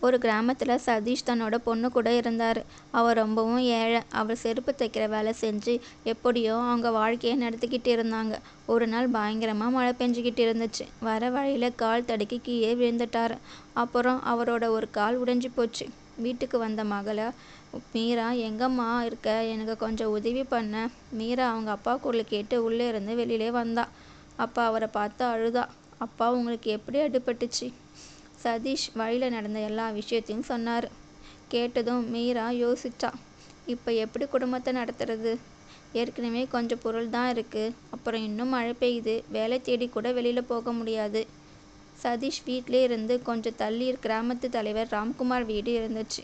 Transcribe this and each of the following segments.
ஒரு கிராமத்தில் சதீஷ் தன்னோட பொண்ணு கூட இருந்தார். அவர் ரொம்பவும் ஏழை. அவர் செருப்பு தைக்கிற வேலை செஞ்சு எப்படியோ அவங்க வாழ்க்கையை நடத்திக்கிட்டு இருந்தாங்க. ஒரு நாள் பயங்கரமாக மழை பெஞ்சிக்கிட்டு இருந்துச்சு. வர வழியில் கால் தடுக்கி கீழே விழுந்துட்டார். அப்புறம் அவரோட ஒரு கால் உடைஞ்சி போச்சு. வீட்டுக்கு வந்த மகளை, மீரா எங்கம்மா இருக்க, எனக்கு கொஞ்சம் உதவி பண்ண. மீரா அவங்க அப்பா குரல் கேட்டு உள்ளே இருந்து வெளியிலே வந்தா. அப்பா அவரை பார்த்து அழுதா. அப்பா, உங்களுக்கு எப்படி அடிபட்டுச்சு? சதீஷ் வழியில் நடந்த எல்லா விஷயத்தையும் சொன்னார். கேட்டதும் மீரா யோசிச்சா. இப்போ எப்படி குடும்பத்தை நடத்துறது? ஏற்கனவே கொஞ்சம் பொருள் தான் இருக்குது. அப்புறம் இன்னும் மழை பெய்யுது. வேலை தேடி கூட வெளியில் போக முடியாது. சதீஷ் வீட்டிலே இருந்து கொஞ்சம் தள்ளி கிராமத்து தலைவர் ராம்குமார் வீடு இருந்துச்சு.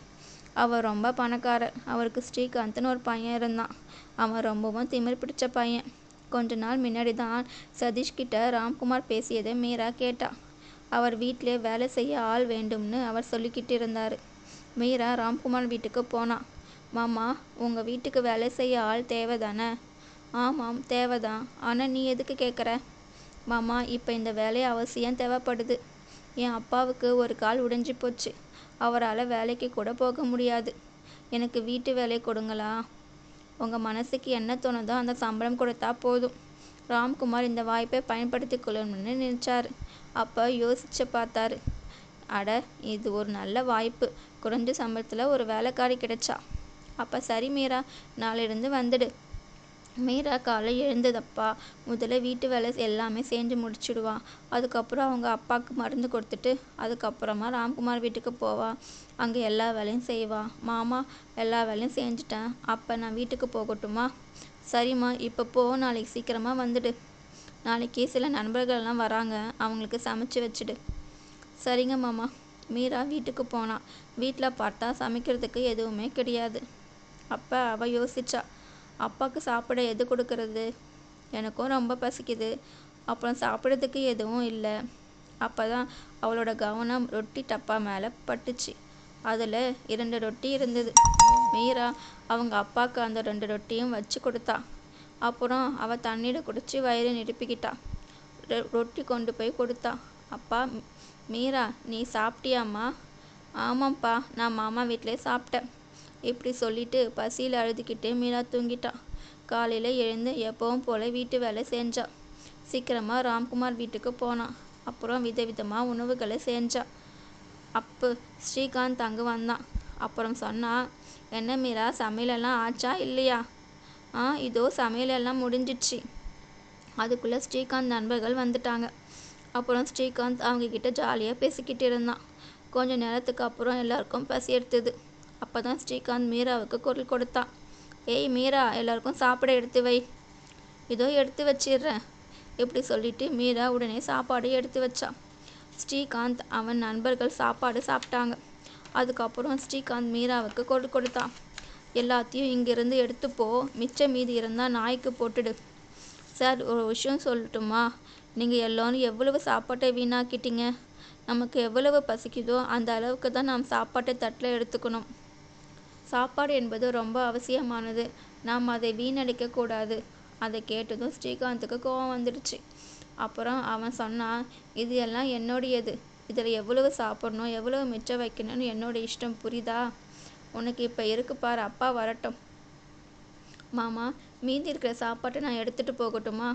அவர் ரொம்ப பணக்காரர். அவருக்கு ஸ்ரீகாந்த்னு ஒரு பையன் இருந்தான். அவன் ரொம்பவும் திமிர் பிடிச்ச பையன். கொஞ்ச நாள் முன்னாடி தான் சதீஷ்கிட்ட ராம்குமார் பேசியதை மீரா கேட்டா. அவர் வீட்டிலே வேலை செய்ய ஆள் வேண்டும்னு அவர் சொல்லிக்கிட்டு இருந்தார். மீரா ராம்குமார் வீட்டுக்கு போனான். மாமா, உங்கள் வீட்டுக்கு வேலை செய்ய ஆள் தேவை தானே? ஆமாம், தேவைதான். ஆனால் நீ எதுக்கு கேட்குற? மாமா, இப்போ இந்த வேலை அவசியம் தேவைப்படுது. என் அப்பாவுக்கு ஒரு கால் உடைஞ்சி போச்சு. அவரால் வேலைக்கு கூட போக முடியாது. எனக்கு வீட்டு வேலை கொடுங்களா? உங்கள் மனசுக்கு என்ன தோணுதோ அந்த சம்பளம் கொடுத்தா போதும். ராம்குமார் இந்த வாய்ப்பை பயன்படுத்தி கொள்ளணும்னு நினச்சார். அப்போ யோசிச்சு பார்த்தாரு. அட, இது ஒரு நல்ல வாய்ப்பு. குறைஞ்ச சம்பளத்தில் ஒரு வேலைக்காரி கிடைச்சா. அப்போ சரி மீரா, நாளையிலிருந்து வந்துடு. மீரா காலை எழுந்ததப்பா முதல்ல வீட்டு வேலை எல்லாமே செஞ்சு முடிச்சுடுவா. அதுக்கப்புறம் அவங்க அப்பாவுக்கு மருந்து கொடுத்துட்டு அதுக்கப்புறமா ராம்குமார் வீட்டுக்கு போவா. அங்கே எல்லா வேலையும் செய்வா. மாமா, எல்லா வேலையும் செஞ்சுட்டேன். அப்போ நான் வீட்டுக்கு போகட்டுமா? சரிம்மா, இப்போ போ. நாளைக்கு சீக்கிரமாக வந்துடு. நாளைக்கு சில நண்பர்கள்லாம் வராங்க. அவங்களுக்கு சமைச்சு வச்சுடு. சரிங்க மாமா. மீரா வீட்டுக்கு போனான். வீட்டில் பார்த்தா சமைக்கிறதுக்கு எதுவுமே கிடையாது. அப்போ அவள் யோசிச்சா. அப்பாவுக்கு சாப்பிட எது கொடுக்கறது? எனக்கும் ரொம்ப பசிக்குது. அப்புறம் சாப்பிட்றதுக்கு எதுவும் இல்லை. அப்போ தான் அவளோட கவனம் ரொட்டி டப்பா மேலே பட்டுச்சு. அதில் 2 ரொட்டி இருந்தது. மீரா அவங்க அப்பாவுக்கு அந்த 2 ரொட்டியும் வச்சு கொடுத்தா. அப்புறம் அவள் தண்ணீரை குடித்து வயிறு நிரப்பிக்கிட்டா. ரொட்டி கொண்டு போய் கொடுத்தா. அப்பா, மீரா, நீ சாப்பிட்டியாம்மா? ஆமாம்ப்பா, நான் மாமா வீட்டிலே சாப்பிட்டேன். இப்படி சொல்லிட்டு பசியில் அழுதுகிட்டே மீரா தூங்கிட்டா. காலையில் எழுந்து எப்பவும் போல் வீட்டு வேலை செஞ்சா. சீக்கிரமாக ராம்குமார் வீட்டுக்கு போனான். அப்புறம் விதவிதமாக உணவுகளை செஞ்சா. அப்போ ஸ்ரீகாந்த் அங்கே வந்தான். அப்புறம் சொன்னா, என்ன மீரா, சமையலெல்லாம் ஆச்சா இல்லையா? இதோ சமையலெல்லாம் முடிஞ்சிடுச்சு. அதுக்குள்ளே ஸ்ரீகாந்த் நண்பர்கள் வந்துட்டாங்க. அப்புறம் ஸ்ரீகாந்த் அவங்கக்கிட்ட ஜாலியாக பேசிக்கிட்டு இருந்தான். கொஞ்சம் நேரத்துக்கு அப்புறம் எல்லாருக்கும் பசி எடுத்தது. அப்போ தான் ஸ்ரீகாந்த் மீராவுக்கு குரல் கொடுத்தான். ஏய் மீரா, எல்லாருக்கும் சாப்பிட எடுத்து வை. இதோ எடுத்து வச்சிடுறேன். இப்படி சொல்லிட்டு மீரா உடனே சாப்பாடு எடுத்து வச்சா. ஸ்ரீகாந்த் அவன் நண்பர்கள் சாப்பாடு சாப்பிட்டாங்க. அதுக்கப்புறம் ஸ்ரீகாந்த் மீராவுக்கு குரல் கொடுத்தான். எல்லாத்தையும் இங்கேருந்து எடுத்துப்போ. மிச்சம் மீதி இருந்தால் நாய்க்கு போட்டுடு. சார், ஒரு விஷயம் சொல்லட்டுமா? நீங்கள் எல்லோரும் எவ்வளவு சாப்பாட்டை வீணாக்கிட்டீங்க. நமக்கு எவ்வளவு பசிக்குதோ அந்த அளவுக்கு தான் நாம் சாப்பாட்டை தட்டில் எடுத்துக்கணும். சாப்பாடு என்பது ரொம்ப அவசியமானது. நாம் அதை வீணடிக்கக்கூடாது. அதை கேட்டதும் ஸ்ரீகாந்துக்கு கோபம் வந்துடுச்சு. அப்புறம் அவன் சொன்னான், இது எல்லாம் என்னுடையது. இதில் எவ்வளவு சாப்பிடணும், எவ்வளவு மிச்சம் வைக்கணும்னு என்னோட இஷ்டம், புரியுதா? உனக்கு இப்போ இருக்கு பார், அப்பா வரட்டும். மாமா, மீதி இருக்கிற சாப்பாட்டை நான் எடுத்துகிட்டு போகட்டுமா?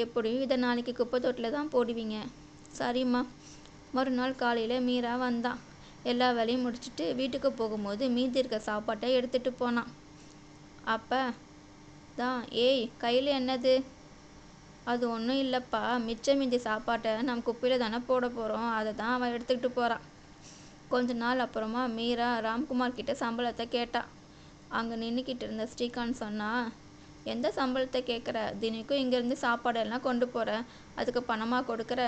எப்படியும் இதை நாளைக்கு குப்பை தொட்டில் தான் போடுவீங்க. சரிம்மா. மறுநாள் காலையில் மீரா வந்தான். எல்லா வேலையும் முடிச்சுட்டு வீட்டுக்கு போகும்போது மீதி இருக்க சாப்பாட்டை எடுத்துகிட்டு போனான். அப்போ தான், ஏய், கையில் என்னது? அது ஒன்றும் இல்லைப்பா, மிச்சம் மீதி சாப்பாட்டை நம்ம குப்பையில் தானே போட போகிறோம். அதை தான் அவன் எடுத்துக்கிட்டு போகிறான். கொஞ்ச நாள் அப்புறமா மீரா ராம்குமார் கிட்ட சம்பளத்தை கேட்டா. அங்கே நின்றுக்கிட்டு இருந்த ஸ்ரீகாந்த் சொன்னா, எந்த சம்பளத்தை கேட்குற? தினைக்கும் இங்கேருந்து சாப்பாடெல்லாம் கொண்டு போகிற, அதுக்கு பணமாக கொடுக்குற?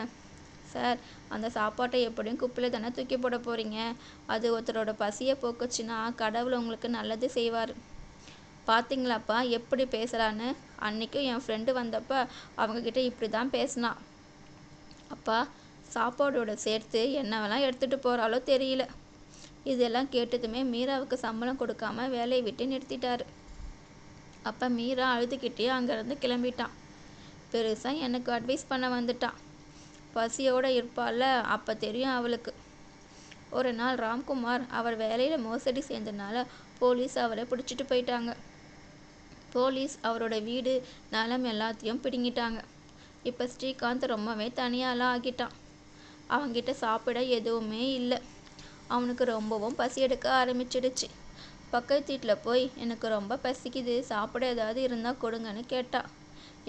சார், அந்த சாப்பாட்டை எப்படியும் குப்பையில் தானே தூக்கி போட போகிறீங்க. அது ஒருத்தரோட பசியை போக்குச்சுன்னா கடவுள் உங்களுக்கு நல்லது செய்வார். பார்த்தீங்களாப்பா எப்படி பேசுகிறான்னு? அன்றைக்கும் என் ஃப்ரெண்டு வந்தப்போ அவங்கக்கிட்ட இப்படி தான் பேசினான். அப்பா, சாப்பாடோட சேர்த்து என்னவெல்லாம் எடுத்துகிட்டு போகிறாலோ தெரியல. இதெல்லாம் கேட்டதுமே மீராவுக்கு சம்பளம் கொடுக்காம வேலையை விட்டு நிறுத்திட்டாரு. அப்போ மீரா அழுதுகிட்டே அங்கேருந்து கிளம்பிட்டான். பெருசாக எனக்கு அட்வைஸ் பண்ண வந்துட்டான். பசியோடு இருப்பாள்ல, அப்போ தெரியும் அவளுக்கு. ஒரு நாள் ராம்குமார் அவர் வேலையில் மோசடி செய்ததுனால போலீஸ் அவரை பிடிச்சிட்டு போயிட்டாங்க. போலீஸ் அவரோட வீடு நிலம் எல்லாத்தையும் பிடுங்கிட்டாங்க. இப்போ ஸ்ரீகாந்த் ரொம்பவே தனியாலாம் ஆகிட்டான். அவன்கிட்ட சாப்பிட எதுவுமே இல்லை. அவனுக்கு ரொம்பவும் பசி எடுக்க ஆரம்பிச்சிடுச்சு. பக்கத்து வீட்டில் போய் எனக்கு ரொம்ப பசிக்குது, சாப்பிட ஏதாவது இருந்தால் கொடுங்கன்னு கேட்டான்.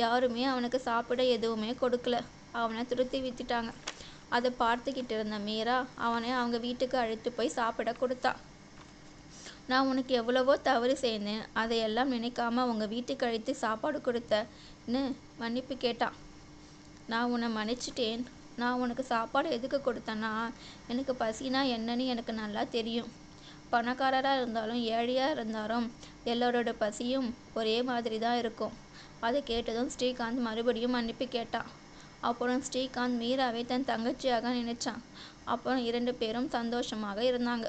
யாருமே அவனுக்கு சாப்பிட எதுவுமே கொடுக்கல. அவனை துரத்தி விட்டுட்டாங்க. அதை பார்த்துக்கிட்டு இருந்த மீரா அவனை அவங்க வீட்டுக்கு அழைத்து போய் சாப்பிட கொடுத்தா. நான் உனக்கு எவ்வளவோ தவறு செய்தேன், அதையெல்லாம் நினைக்காம உங்கள் வீட்டுக்கு அழைத்து சாப்பாடு கொடுத்தன்னு மன்னிப்பு கேட்டான். நான் உன்னை மன்னிச்சிட்டேன். நான் உனக்கு சாப்பாடு எதுக்கு கொடுத்தேன்னா, எனக்கு பசினா என்னன்னு எனக்கு நல்லா தெரியும். பணக்காரராக இருந்தாலும் ஏழையாக இருந்தாலும் எல்லோரோட பசியும் ஒரே மாதிரி தான் இருக்கும். அதை கேட்டதும் ஸ்ரீகாந்த் மறுபடியும் மன்னிப்பு கேட்டான். அப்புறம் ஸ்ரீகாந்த் மீராவை தன் தங்கச்சியாக நினைச்சான். அப்புறம் 2 பேரும் சந்தோஷமாக இருந்தாங்க.